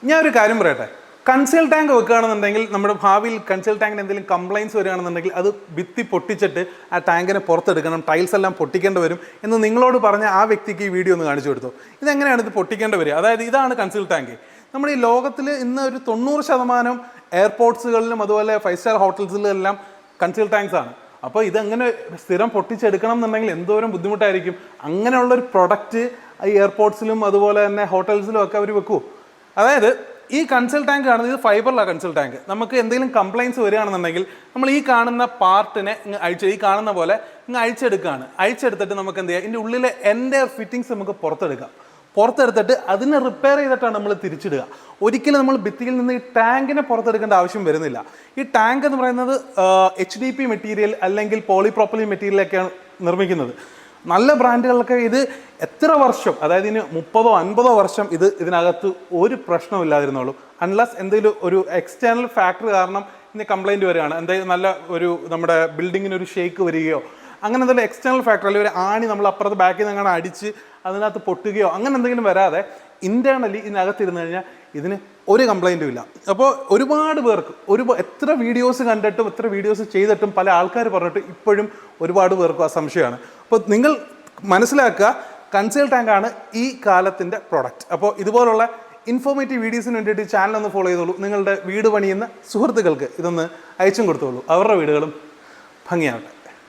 ഞാൻ ഒരു കാര്യം പറയട്ടെ, കൺസീൽ ടാങ്ക് വെക്കുകയാണെന്നുണ്ടെങ്കിൽ നമ്മുടെ ഭാവിയിൽ കൺസീൽ ടാങ്കിന് എന്തെങ്കിലും കംപ്ലയിൻസ് വരികയാണെന്നുണ്ടെങ്കിൽ അത് ഭിത്തി പൊട്ടിച്ചിട്ട് ആ ടാങ്കിനെ പുറത്തെടുക്കണം, ടൈൽസ് എല്ലാം പൊട്ടിക്കേണ്ടി വരും എന്ന് നിങ്ങളോട് പറഞ്ഞ ആ വ്യക്തിക്ക് ഈ വീഡിയോ ഒന്ന് കാണിച്ചു കൊടുത്തു. ഇതെങ്ങനെയാണ് ഇത് പൊട്ടിക്കേണ്ടി വരിക? അതായത് ഇതാണ് കൺസീൽ ടാങ്ക്. നമ്മുടെ ഈ ലോകത്തിൽ ഇന്ന് ഒരു 90% എയർപോർട്ട്സുകളിലും അതുപോലെ 5-സ്റ്റാർ ഹോട്ടൽസിലെല്ലാം കൺസീൽ ടാങ്ക്സ് ആണ്. അപ്പോൾ ഇതെങ്ങനെ സ്ഥിരം പൊട്ടിച്ചെടുക്കണം എന്നുണ്ടെങ്കിൽ എന്തോരം ബുദ്ധിമുട്ടായിരിക്കും. അങ്ങനെയുള്ളൊരു പ്രൊഡക്റ്റ് ഈ എയർപോർട്ട്സിലും അതുപോലെ തന്നെ ഹോട്ടൽസിലും ഒക്കെ അവർ വെക്കൂ. അതായത് ഈ കൺസീൽ ടാങ്ക് കാണുന്നത്, ഇത് ഫൈബറിലാണ് കൺസീൽ ടാങ്ക്. നമുക്ക് എന്തെങ്കിലും കംപ്ലയിൻസ് വരികയാണെന്നുണ്ടെങ്കിൽ നമ്മൾ ഈ കാണുന്ന പാർട്ടിനെ ഈ കാണുന്ന പോലെ അഴിച്ചെടുക്കുകയാണ്. അഴിച്ചെടുത്തിട്ട് നമുക്ക് എന്ത് ചെയ്യാം, ഇതിൻ്റെ ഉള്ളിലെ എൻ്റെ ഫിറ്റിങ്സ് നമുക്ക് പുറത്തെടുത്തിട്ട് അതിനെ റിപ്പയർ ചെയ്തിട്ടാണ് നമ്മൾ തിരിച്ചിടുക. ഒരിക്കലും നമ്മൾ ഭിത്തിയിൽ നിന്ന് ഈ ടാങ്കിനെ പുറത്തെടുക്കേണ്ട ആവശ്യം വരുന്നില്ല. ഈ ടാങ്ക് എന്ന് പറയുന്നത് HDP മെറ്റീരിയൽ അല്ലെങ്കിൽ പോളിപ്രോപ്പിലിൻ മെറ്റീരിയലൊക്കെയാണ് നിർമ്മിക്കുന്നത്. നല്ല ബ്രാൻഡുകളൊക്കെ ഇത് എത്ര വർഷം, അതായത് ഇതിന് 30-50 വർഷം ഇതിനകത്ത് ഒരു പ്രശ്നമില്ലാതിരുന്നുള്ളൂ. അൺലെസ് എന്തെങ്കിലും ഒരു എക്സ്റ്റേണൽ ഫാക്ടർ കാരണം ഇതിന് കംപ്ലൈൻറ്റ് വരികയാണ്, എന്തെങ്കിലും നല്ല നമ്മുടെ ബിൽഡിങ്ങിന് ഒരു ഷേക്ക് വരികയോ അങ്ങനെ എന്തെങ്കിലും എക്സ്റ്റേണൽ ഫാക്ടർ അല്ലെങ്കിൽ ഒരു ആണി നമ്മൾ അപ്പുറത്ത് ബാക്കിൽ നിന്ന് അങ്ങനെ അടിച്ച് അതിനകത്ത് പൊട്ടുകയോ അങ്ങനെ എന്തെങ്കിലും വരാതെ ഇൻറ്റേർണലി ഇതിനകത്തിരുന്ന് കഴിഞ്ഞാൽ ഇതിന് ഒരു കംപ്ലൈൻറ്റും ഇല്ല. അപ്പോൾ ഒരുപാട് പേർക്ക് എത്ര വീഡിയോസ് കണ്ടിട്ടും എത്ര വീഡിയോസ് ചെയ്തിട്ടും പല ആൾക്കാർ പറഞ്ഞിട്ട് ഇപ്പോഴും ഒരുപാട് പേർക്കും ആ സംശയമാണ്. അപ്പോൾ നിങ്ങൾ മനസ്സിലാക്കുക, കൺസീൽ ടാങ്കാണ് ഈ കാലത്തിൻ്റെ പ്രൊഡക്റ്റ്. അപ്പോൾ ഇതുപോലുള്ള ഇൻഫോർമേറ്റീവ് വീഡിയോസിന് വേണ്ടിയിട്ട് ചാനൽ ഒന്ന് ഫോളോ ചെയ്തോളൂ. നിങ്ങളുടെ വീട് പണിയുന്ന സുഹൃത്തുക്കൾക്ക് ഇതൊന്ന് അയച്ചും കൊടുത്തോളൂ, അവരുടെ വീടുകളും ഭംഗിയാവട്ടെ.